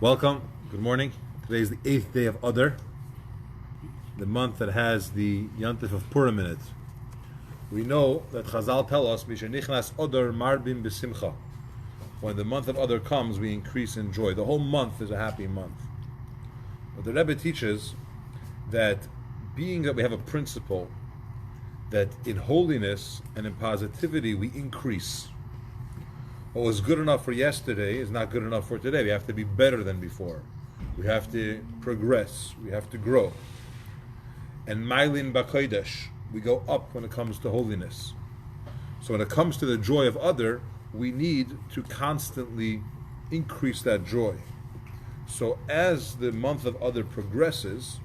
Welcome. Good morning. Today is the 8th day of Adar, the month that has the Yantif of Purim in it. We know that Chazal tell us, Mishenichnas Adar marbim b'simcha. When the month of Adar comes, we increase in joy. The whole month is a happy month. But the Rebbe teaches that being that we have a principle that in holiness and in positivity we increase. What was good enough for yesterday is not good enough for today. We have to be better than before. We have to progress. We have to grow. And Mailin B'Kodesh, we go up when it comes to holiness. So when it comes to the joy of Adar, we need to constantly increase that joy. So as the month of Adar progresses,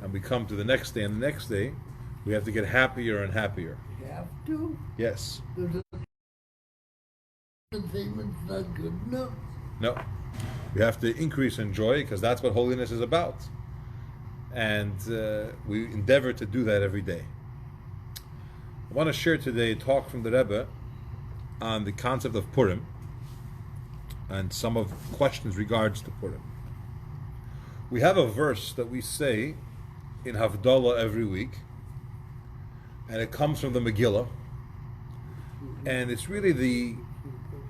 and we come to the next day and the next day, we have to get happier and happier. You have to? Yes. The statement's not good enough. No. We have to increase in joy because that's what holiness is about. And we endeavor to do that every day. I want to share today a talk from the Rebbe on the concept of Purim and some of the questions regards to Purim. We have a verse that we say in Havdalah every week, and it comes from the Megillah, and it's really the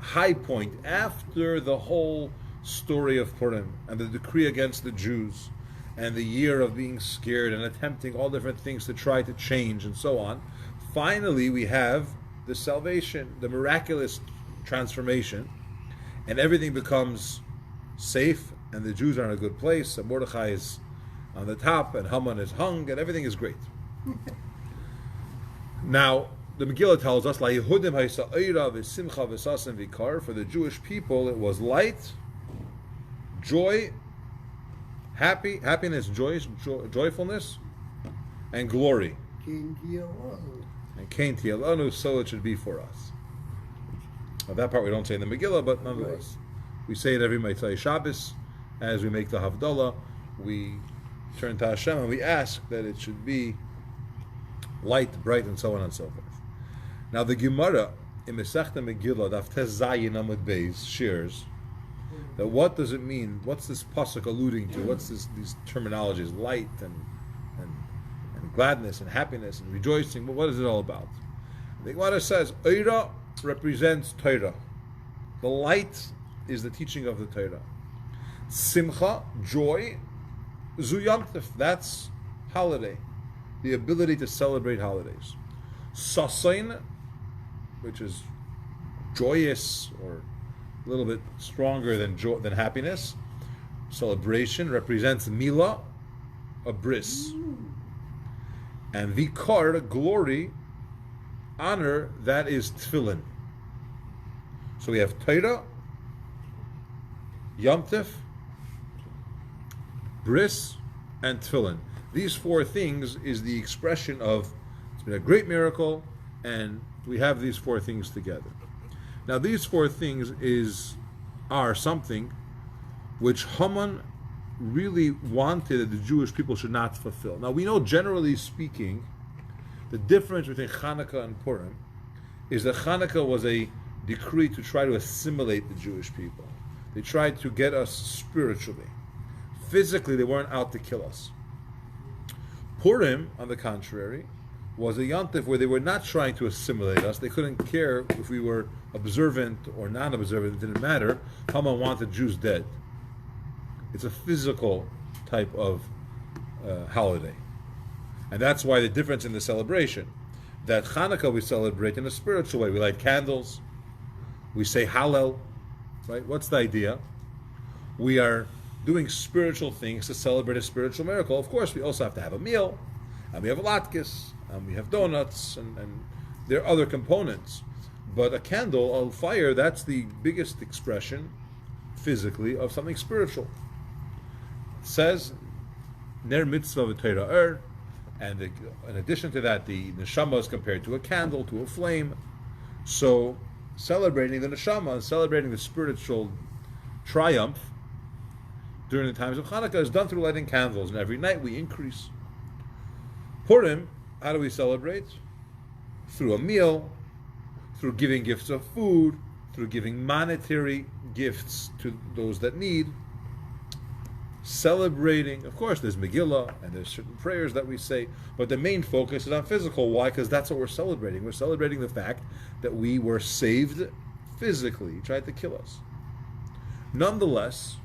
high point after the whole story of Purim and the decree against the Jews and the year of being scared and attempting all different things to try to change and so on. Finally, we have the salvation, the miraculous transformation, and everything becomes safe, and the Jews are in a good place, and Mordechai is on the top, and Haman is hung, and everything is great. Now, the Megillah tells us, for the Jewish people, it was light, joy, happiness, joyfulness, and glory. Came to your honor. And Kain Tielanu, so it should be for us. Now, that part we don't say in the Megillah, but nonetheless, we say it every Motzei Shabbos. As we make the Havdalah, we turn to Hashem and we ask that it should be light, bright, and so on and so forth. Now the Gemara in Masechta Megillah, Daf Tes Zayin Amud Beis, shares that what does it mean? What's this pasuk alluding to? What's these terminologies? Light and gladness and happiness and rejoicing. What is it all about? The Gemara says Eira represents Torah. The light is the teaching of the Torah. Simcha, joy, Zuyantif, that's holiday. The ability to celebrate holidays. Sasain, which is joyous or a little bit stronger than happiness. Celebration represents Mila, a bris. And Vikar, glory, honor, that is Tefillin. So we have Torah, Yom Tif, bris, and Tefillin. These four things is the expression of it's been a great miracle, and we have these four things together. Now, these four things are something which Haman really wanted that the Jewish people should not fulfill. Now, we know, generally speaking, the difference between Chanukah and Purim is that Chanukah was a decree to try to assimilate the Jewish people. They tried to get us spiritually. Physically, they weren't out to kill us. Purim, on the contrary, was a yontif where they were not trying to assimilate us. They couldn't care if we were observant or non-observant. It didn't matter. Haman wanted Jews dead. It's a physical type of holiday. And that's why the difference in the celebration. That Chanukah we celebrate in a spiritual way. We light candles. We say Hallel. Right? What's the idea? We are doing spiritual things to celebrate a spiritual miracle. Of course, we also have to have a meal, and we have latkes, and we have donuts, and there are other components. But a candle, a fire, that's the biggest expression, physically, of something spiritual. It says, Ner mitzvah v'teira and in addition to that, the neshama is compared to a candle, to a flame. So, celebrating the neshama and celebrating the spiritual triumph during the times of Hanukkah is done through lighting candles, and every night we increase. Purim, how do we celebrate? Through a meal, through giving gifts of food, through giving monetary gifts to those that need. celebrating. Of course, there's Megillah and there's certain prayers that we say, but the main focus is on physical. Why? Because that's what we're celebrating. We're celebrating the fact that we were saved physically. He tried to kill us. Nonetheless,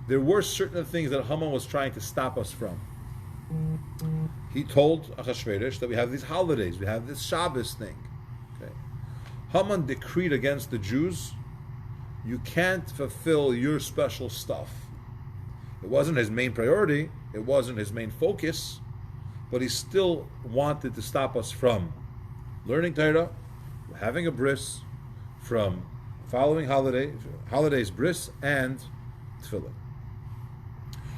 there were certain things that Haman was trying to stop us from. He told Achashverosh that we have these holidays, we have this Shabbos thing. Okay. Haman decreed against the Jews, you can't fulfill your special stuff. It wasn't his main priority, it wasn't his main focus, but he still wanted to stop us from learning Torah, having a bris, from following holidays, bris, and tefillah.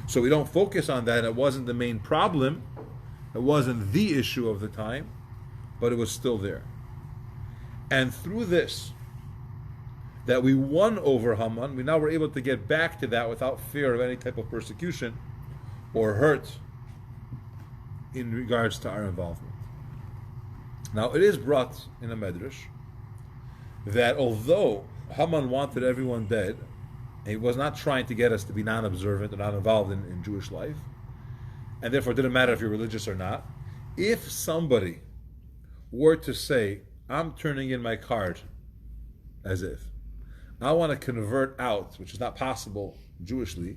So we don't focus on that. It wasn't the main problem. It wasn't the issue of the time, but it was still there. And through this, that we won over Haman, we now were able to get back to that without fear of any type of persecution or hurt in regards to our involvement. Now, it is brought in a medrash that although Haman wanted everyone dead, he was not trying to get us to be non-observant or not involved in Jewish life, and therefore it didn't matter if you're religious or not. If somebody were to say, I'm turning in my card, as if, I want to convert out, which is not possible Jewishly,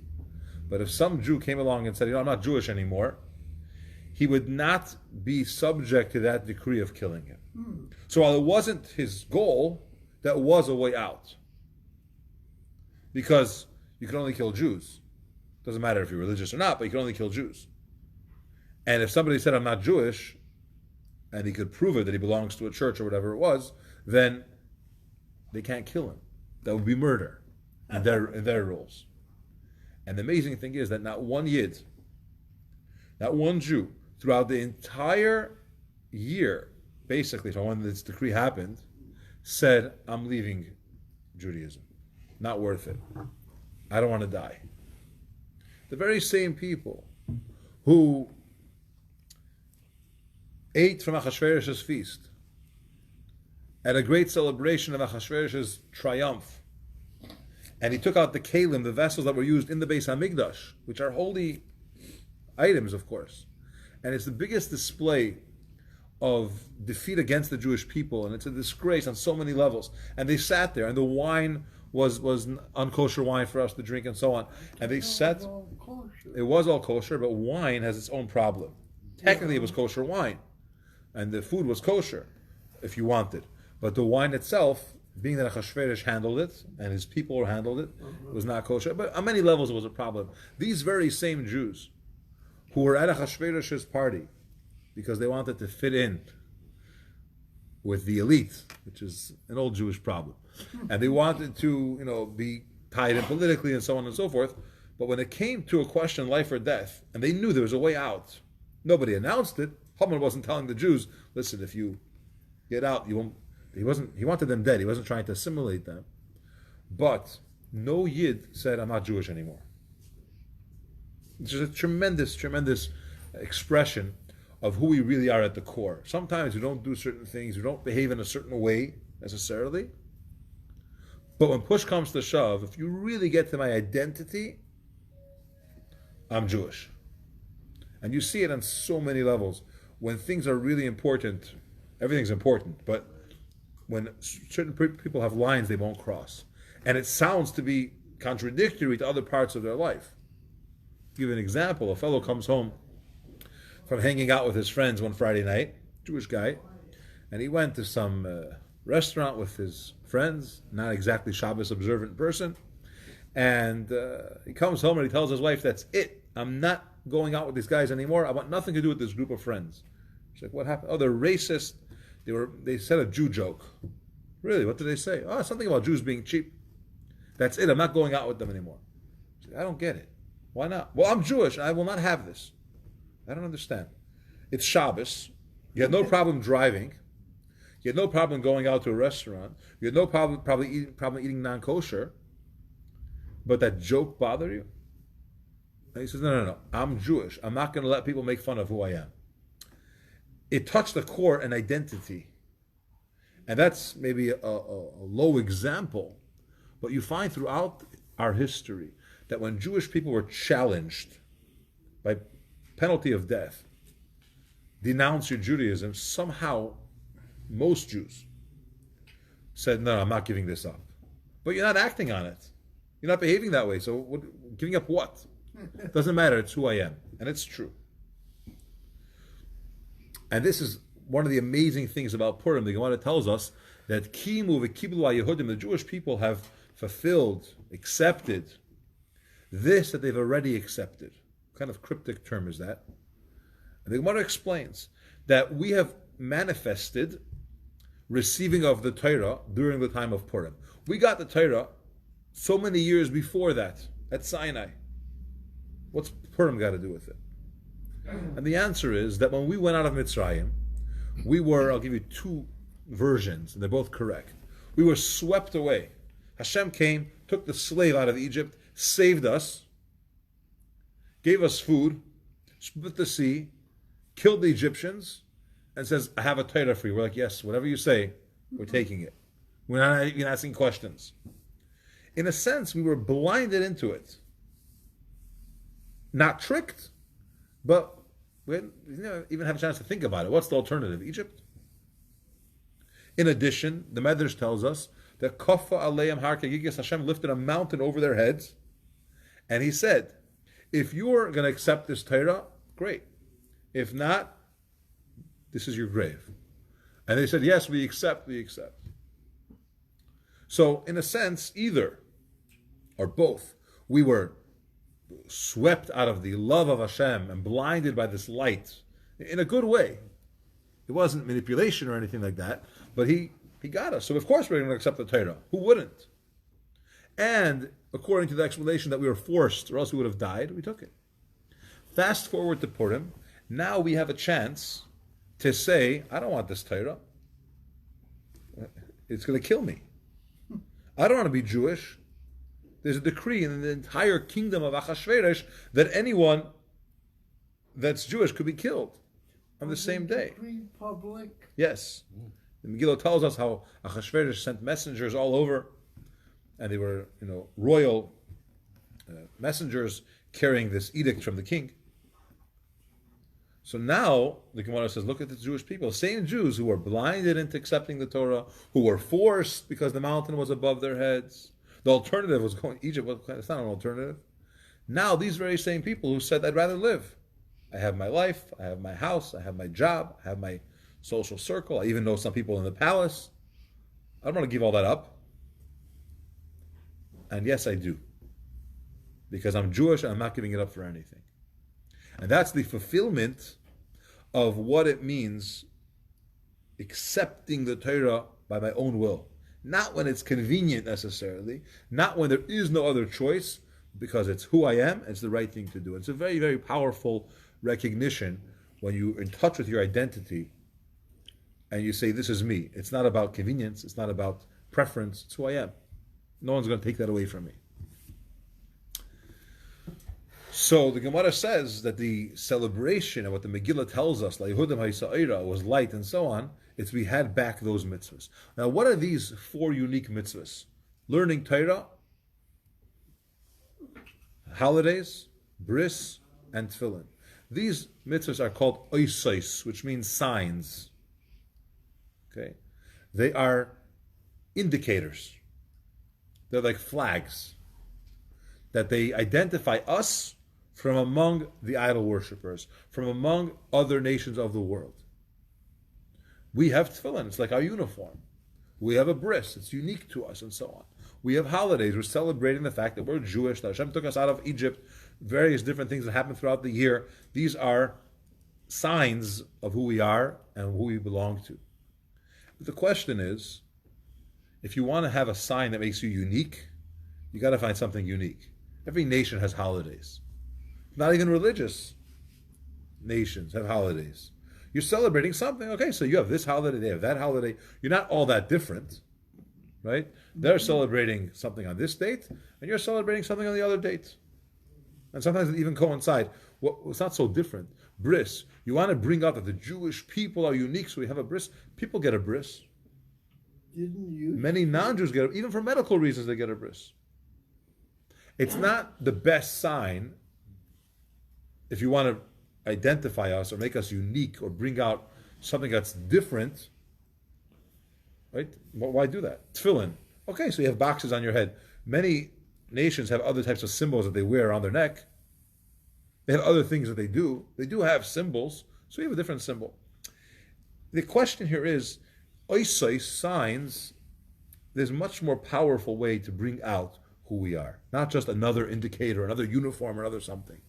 but if some Jew came along and said, I'm not Jewish anymore, he would not be subject to that decree of killing him. So while it wasn't his goal, that was a way out. Because you can only kill Jews. Doesn't matter if you're religious or not, but you can only kill Jews. And if somebody said, I'm not Jewish, and he could prove it that he belongs to a church or whatever it was, then they can't kill him. That would be murder in their rules. And the amazing thing is that not one Yid, not one Jew, throughout the entire year, basically from when this decree happened, said, I'm leaving Judaism. Not worth it. I don't want to die. The very same people who ate from Achashverosh's feast at a great celebration of Achashverosh's triumph, and he took out the kalim, the vessels that were used in the Beis Hamikdash, which are holy items, of course, and it's the biggest display of defeat against the Jewish people, and it's a disgrace on so many levels. And they sat there, and the wine was unkosher wine for us to drink, and so on. And they sat. It was all kosher, but wine has its own problem. Technically, it was kosher wine, and the food was kosher, if you wanted. But the wine itself, being that Achashverosh handled it, and his people handled it, was not kosher. But on many levels, it was a problem. These very same Jews who were at Achashverosh's party because they wanted to fit in with the elite, which is an old Jewish problem, and they wanted to, be tied in politically and so on and so forth. But when it came to a question, life or death, and they knew there was a way out, nobody announced it. Haman wasn't telling the Jews, "Listen, if you get out, you won't." He wanted them dead. He wasn't trying to assimilate them. But no Yid said, "I'm not Jewish anymore." It's just a tremendous, tremendous expression of who we really are at the core. Sometimes we don't do certain things, we don't behave in a certain way necessarily. But when push comes to shove, if you really get to my identity, I'm Jewish. And you see it on so many levels. When things are really important, everything's important, but when certain people have lines they won't cross. And it sounds to be contradictory to other parts of their life. To give an example, a fellow comes home from hanging out with his friends one Friday night, Jewish guy, and he went to some restaurant with his friends, not exactly Shabbos observant person, and he comes home and he tells his wife, that's it, I'm not going out with these guys anymore, I want nothing to do with this group of friends. She's like, what happened? Oh, they're racist, they said a Jew joke. Really, what did they say? Oh, something about Jews being cheap. That's it, I'm not going out with them anymore. She's like, I don't get it. Why not? Well, I'm Jewish, and I will not have this. I don't understand. It's Shabbos. You had no problem driving. You had no problem going out to a restaurant. You had no problem probably eating non-kosher. But that joke bothered you? And he says, no. I'm Jewish. I'm not going to let people make fun of who I am. It touched the core and identity. And that's maybe a low example. But you find throughout our history that when Jewish people were challenged by penalty of death, denounce your Judaism, somehow most Jews said, no, I'm not giving this up. But you're not acting on it. You're not behaving that way. So giving up what? Doesn't matter. It's who I am. And it's true. And this is one of the amazing things about Purim. The Gemara tells us that Kimu v'kiblu Yehudim, the Jewish people have fulfilled, accepted this that they've already accepted. What kind of cryptic term is that? And the Gemara explains that we have manifested receiving of the Torah during the time of Purim. We got the Torah so many years before that at Sinai. What's Purim got to do with it? And the answer is that when we went out of Mitzrayim, we were, I'll give you two versions, and they're both correct. We were swept away. Hashem came, took the slave out of Egypt, saved us, gave us food, split the sea, killed the Egyptians, and says, I have a Torah for you. We're like, yes, whatever you say, we're taking it. We're not even asking questions. In a sense, we were blinded into it. Not tricked, but we didn't even have a chance to think about it. What's the alternative? Egypt? In addition, the Medrash tells us that Kofa Aleim Har Kegigis, Hashem lifted a mountain over their heads, and He said, if you're going to accept this Torah, great. If not, this is your grave. And they said, yes, we accept, we accept. So, in a sense, either or both, we were swept out of the love of Hashem and blinded by this light in a good way. It wasn't manipulation or anything like that, but He got us. So, of course, we're going to accept the Torah. Who wouldn't? And according to the explanation that we were forced, or else we would have died, we took it. Fast forward to Purim. Now we have a chance to say, I don't want this Torah. It's going to kill me. I don't want to be Jewish. There's a decree in the entire kingdom of Achashverosh that anyone that's Jewish could be killed on the same day. Public. Yes. The Megillah tells us how Achashverosh sent messengers all over, and they were, royal messengers carrying this edict from the king. So now the Gemara says, look at the Jewish people, same Jews who were blinded into accepting the Torah, who were forced because the mountain was above their heads. The alternative was going to Egypt. It's not an alternative. Now these very same people who said, I'd rather live. I have my life, I have my house, I have my job, I have my social circle. I even know some people in the palace. I don't want to give all that up. And yes, I do. Because I'm Jewish and I'm not giving it up for anything. And that's the fulfillment of what it means accepting the Torah by my own will. Not when it's convenient necessarily, not when there is no other choice, because it's who I am, it's the right thing to do. It's a very, very powerful recognition when you're in touch with your identity and you say, this is me. It's not about convenience, it's not about preference, it's who I am. No one's going to take that away from me. So the Gemara says that the celebration of what the Megillah tells us, La Yehudim HaYisa'ira, was light and so on, it's we had back those mitzvahs. Now what are these four unique mitzvahs? Learning Torah, holidays, bris, and tefillin. These mitzvahs are called oisais, which means signs. Okay? They are indicators. They're like flags that they identify us from among the idol worshippers, from among other nations of the world. We have tefillin, it's like our uniform. We have a bris, it's unique to us, and so on. We have holidays, we're celebrating the fact that we're Jewish, that Hashem took us out of Egypt, various different things that happen throughout the year. These are signs of who we are and who we belong to. But the question is, if you want to have a sign that makes you unique, you got to find something unique. Every nation has holidays. Not even religious nations have holidays. You're celebrating something. Okay, so you have this holiday, they have that holiday. You're not all that different, right? They're celebrating something on this date, and you're celebrating something on the other date. And sometimes it even coincide. Well, it's not so different. Bris. You want to bring out that the Jewish people are unique, so we have a bris. People get a bris. Didn't you? Many non-Jews get it. Even for medical reasons, they get a bris. It's not the best sign if you want to identify us or make us unique or bring out something that's different, right? Why do that? Tefillin. Okay, so you have boxes on your head. Many nations have other types of symbols that they wear around their neck. They have other things that they do. They do have symbols, so you have a different symbol. The question here is, oisais, signs, there's a much more powerful way to bring out who we are. Not just another indicator, another uniform, or another something.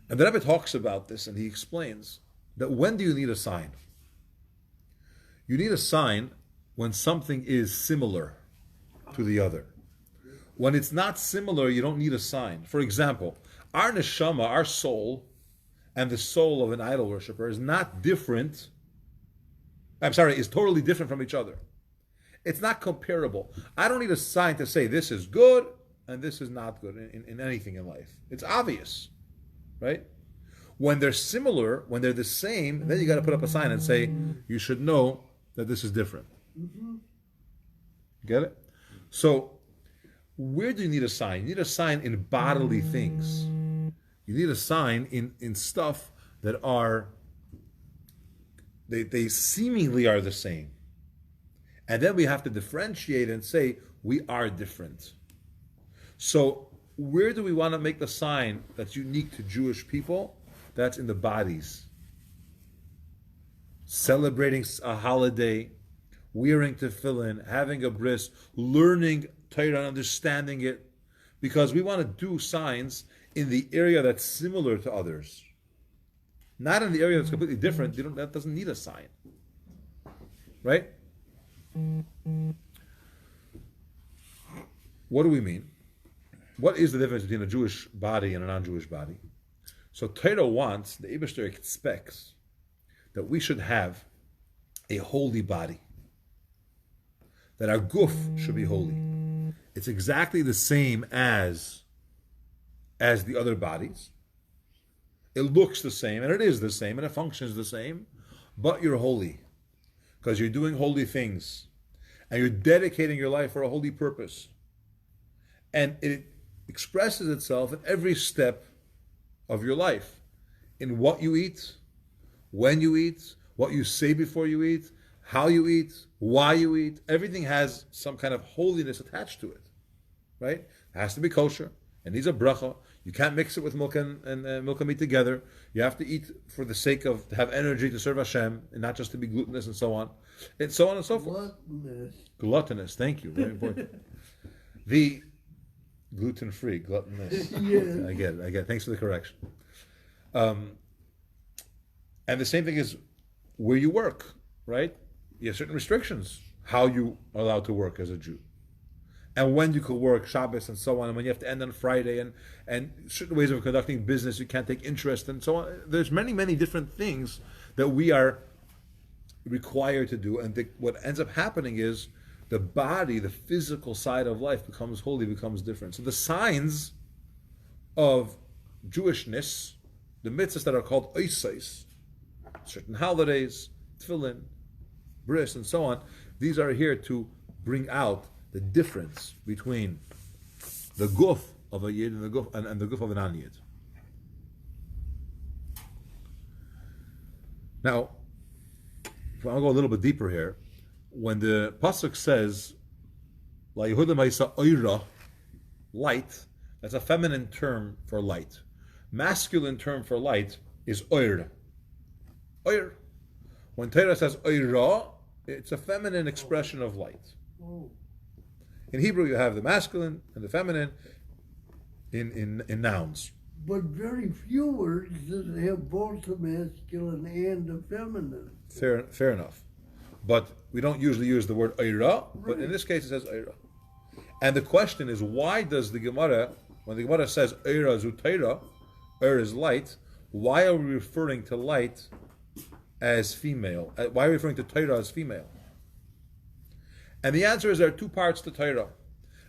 And the Rabbi talks about this, and he explains that when do you need a sign? You need a sign when something is similar to the other. When it's not similar, you don't need a sign. For example, our neshama, our soul, and the soul of an idol worshiper is not different. Is totally different from each other. It's not comparable. I don't need a sign to say this is good and this is not good in anything in life. It's obvious, right? When they're similar, when they're the same, then you got to put up a sign and say, you should know that this is different. Mm-hmm. Get it? So, where do you need a sign? You need a sign in bodily things. You need a sign in stuff that are, they seemingly are the same. And then we have to differentiate and say, we are different. So, where do we want to make the sign that's unique to Jewish people? That's in the bodies. Celebrating a holiday, wearing tefillin, having a bris, learning Torah and understanding it, because we want to do signs in the area that's similar to others. Not in the area that's completely different. That doesn't need a sign. Right? What do we mean? What is the difference between a Jewish body and a non-Jewish body? So Torah wants, the Eibishter expects, that we should have a holy body. That our guf should be holy. It's exactly the same as the other bodies. It looks the same, and it is the same, and it functions the same, but you're holy. Because you're doing holy things. And you're dedicating your life for a holy purpose. And it expresses itself in every step of your life. In what you eat, when you eat, what you say before you eat, how you eat, why you eat. Everything has some kind of holiness attached to it. Right? It has to be kosher. It needs a bracha. You can't mix it with milk and milk and meat together. You have to eat for the sake of to have energy to serve Hashem, and not just to be glutinous and so on. And so on and so forth. Gluttonous. Thank you. Very important. The gluten-free, gluttonous. Yeah. I get it. Thanks for the correction. And the same thing is where you work, right? You have certain restrictions, how you are allowed to work as a Jew. And when you could work, Shabbos and so on, and when you have to end on Friday, and certain ways of conducting business, you can't take interest and so on. There's many, many different things that we are required to do. And what ends up happening is the body, the physical side of life becomes holy, becomes different. So the signs of Jewishness, the mitzvahs that are called oisais, certain holidays, tefillin, bris, and so on, these are here to bring out the difference between the guf of a yid and the guf of an non-yid. Now, I'll go a little bit deeper here. When the pasuk says "La Yehuda Ma'isa Oira," light, that's a feminine term for light. Masculine term for light is oir. Oir. When Torah says oira, it's a feminine expression of light. In Hebrew, you have the masculine and the feminine in nouns. But very few words that have both the masculine and the feminine. Fair enough. But we don't usually use the word oira, but in this case it says oira. And the question is, why does the Gemara, when the Gemara says oira zu Torah, oir is light, why are we referring to light as female? Why are we referring to Torah as female? And the answer is there are two parts to Torah.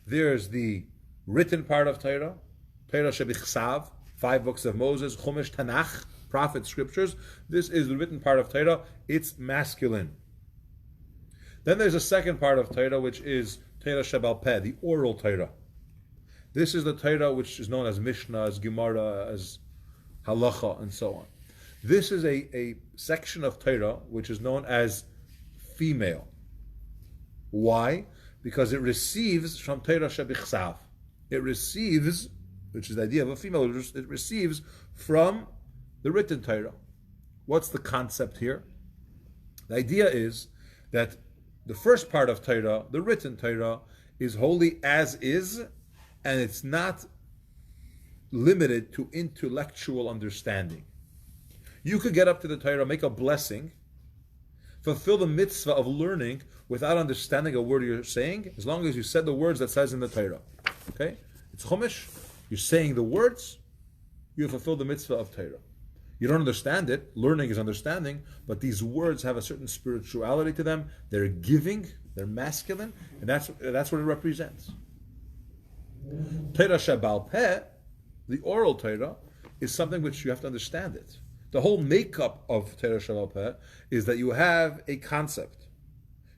There's the written part of Torah, Torah shebichsav, 5 books of Moses, Chumash, Tanakh, prophet scriptures. This is the written part of Torah. It's masculine. Then there's a second part of Torah, which is Torah shebal peh, the oral Torah. This is the Torah which is known as Mishnah, as Gemara, as Halacha, and so on. This is a section of Torah which is known as female. Why? Because it receives from Torah shebichsav. It receives, which is the idea of a female, it receives from the written Torah. What's the concept here? The idea is that the first part of Torah, the written Torah, is holy as is, and it's not limited to intellectual understanding. You could get up to the Torah, make a blessing, fulfill the mitzvah of learning without understanding a word you're saying, as long as you said the words that says in the Torah. Okay? It's Chumash, you're saying the words, you fulfill the mitzvah of Torah. You don't understand it, learning is understanding, but these words have a certain spirituality to them, they're giving, they're masculine, and that's what it represents. Torah Shebal Peh, the oral Torah, is something which you have to understand it. The whole makeup of Torah Shebal Peh is that you have a concept,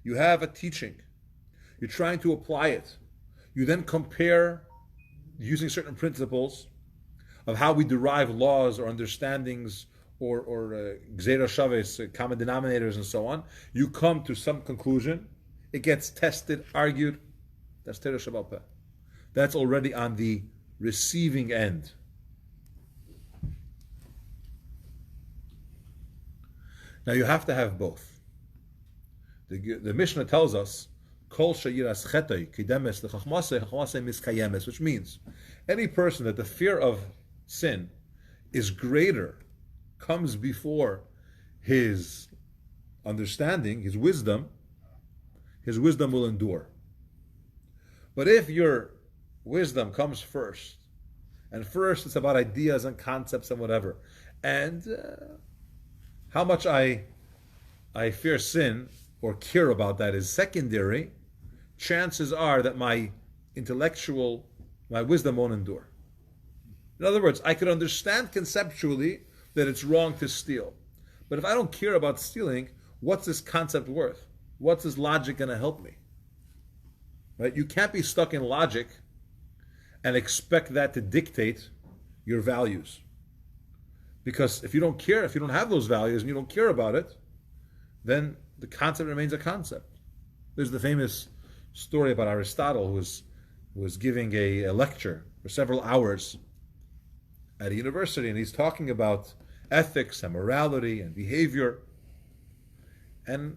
you have a teaching, you're trying to apply it. You then compare, using certain principles, of how we derive laws or understandings or gzeira shaves, common denominators, and so on. You come to some conclusion. It gets tested, argued. That's Torah Shebal Peh. That's already on the receiving end. Now you have to have both. The Mishnah tells us, Kol sheyiras chetoi kidemes lechachmasei miskayemes, which means any person that the fear of sin is greater, comes before his understanding, his wisdom will endure. But if your wisdom comes first, and first it's about ideas and concepts and whatever, and how much I fear sin or care about that is secondary, chances are that my wisdom won't endure. In other words, I could understand conceptually that it's wrong to steal. But if I don't care about stealing, what's this concept worth? What's this logic going to help me? Right? You can't be stuck in logic and expect that to dictate your values. Because if you don't care, if you don't have those values and you don't care about it, then the concept remains a concept. There's the famous story about Aristotle who was giving a lecture for several hours at a university, and he's talking about ethics and morality and behavior. And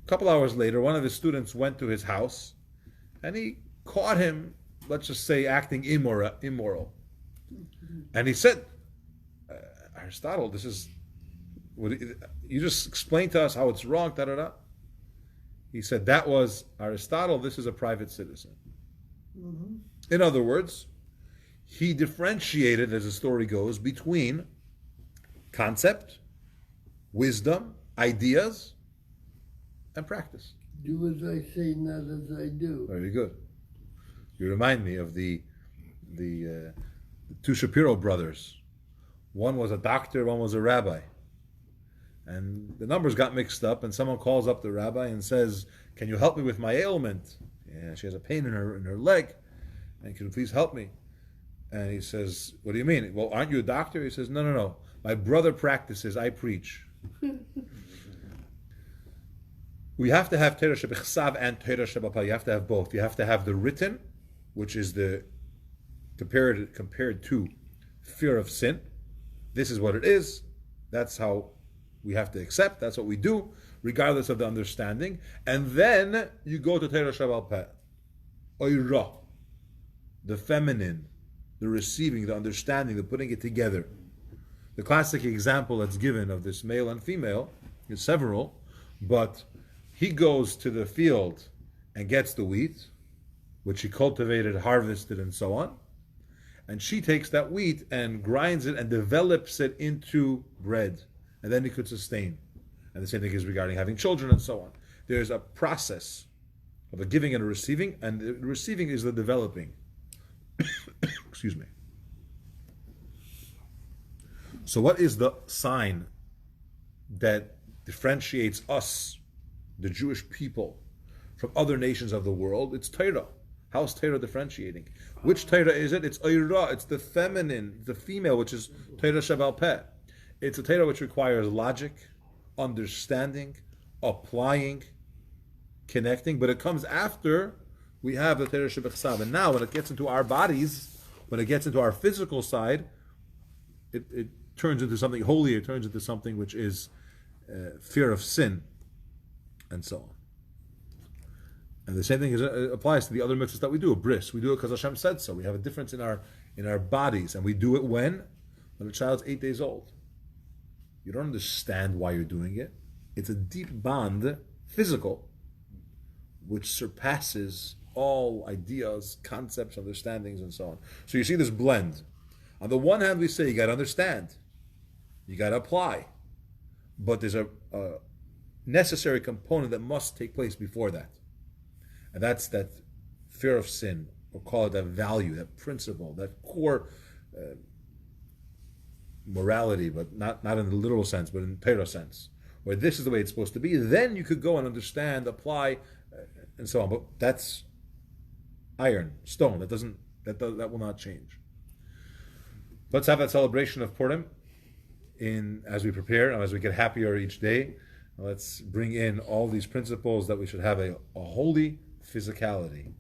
a couple hours later, one of his students went to his house, and he caught him, let's just say, acting immoral. And he said, Aristotle, this is, you just explained to us how it's wrong, da-da-da. He said, that was Aristotle, this is a private citizen. Mm-hmm. In other words, he differentiated, as the story goes, between concept, wisdom, ideas, and practice. Do as I say, not as I do. Very good. You remind me of the two Shapiro brothers. One was a doctor, one was a rabbi. And the numbers got mixed up, and someone calls up the rabbi and says, can you help me with my ailment? Yeah, she has a pain in her leg, and can you please help me? And he says, what do you mean? Well, aren't you a doctor? He says, no. My brother practices, I preach. We have to have Torah Shebichsav and Torah Shebal Peh. You have to have both. You have to have the written, which is the compared to fear of sin. This is what it is. That's how we have to accept. That's what we do, regardless of the understanding. And then you go to Torah Shebal Peh. Oira, the feminine, the receiving, the understanding, the putting it together. The classic example that's given of this male and female is several, but he goes to the field and gets the wheat, which he cultivated, harvested, and so on. And she takes that wheat and grinds it and develops it into bread. And then he could sustain. And the same thing is regarding having children and so on. There's a process of a giving and a receiving, and the receiving is the developing. Excuse me. So what is the sign that differentiates us, the Jewish people, from other nations of the world? It's Torah. How's Torah differentiating? Which Torah is it? It's Oira, it's the feminine, the female, which is Torah Shabal Peh. It's a Torah which requires logic, understanding, applying, connecting, but it comes after we have the Torah Shebechsav. And now when it gets into our bodies, when it gets into our physical side, it turns into something holy, it turns into something which is fear of sin, and so on. And the same thing applies to the other mitzvahs that we do. A bris, we do it because Hashem said so. We have a difference in our bodies, and we do it when the child's 8 days old. You don't understand why you're doing it. It's a deep bond, physical, which surpasses all ideas, concepts, understandings, and so on. So you see this blend. On the one hand, we say you got to understand, you got to apply, but there's a necessary component that must take place before that. And that's that fear of sin, or call it that value, that principle, that core morality, but not in the literal sense, but in Torah sense, where this is the way it's supposed to be. Then you could go and understand, apply, and so on. But that's iron, stone. That will not change. Let's have that celebration of Purim as we prepare and as we get happier each day. Let's bring in all these principles that we should have a holy physicality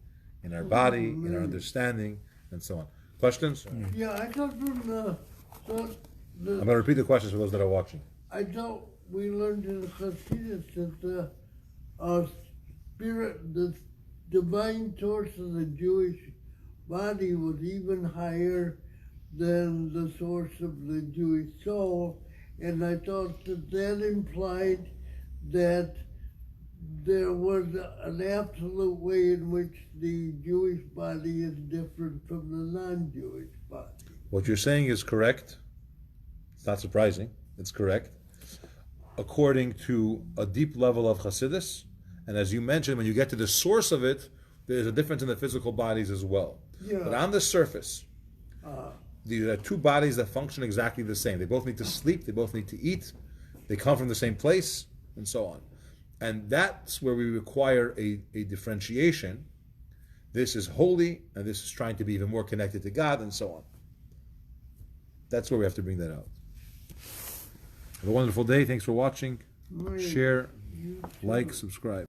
in our body, in our understanding, and so on. Questions? Yeah, I thought from I'm going to repeat the questions for those that are watching. I thought we learned in the Chassidus that spirit, the divine source of the Jewish body was even higher than the source of the Jewish soul, and I thought that implied that there was an absolute way in which the Jewish body is different from the non-Jewish body. What you're saying is correct. It's not surprising. It's correct. According to a deep level of Chassidus, and as you mentioned, when you get to the source of it, there's a difference in the physical bodies as well. Yeah. But on the surface, there are two bodies that function exactly the same. They both need to sleep, they both need to eat, they come from the same place, and so on. And that's where we require a differentiation. This is holy, and this is trying to be even more connected to God, and so on. That's where we have to bring that out. Have a wonderful day. Thanks for watching. Share, like, subscribe.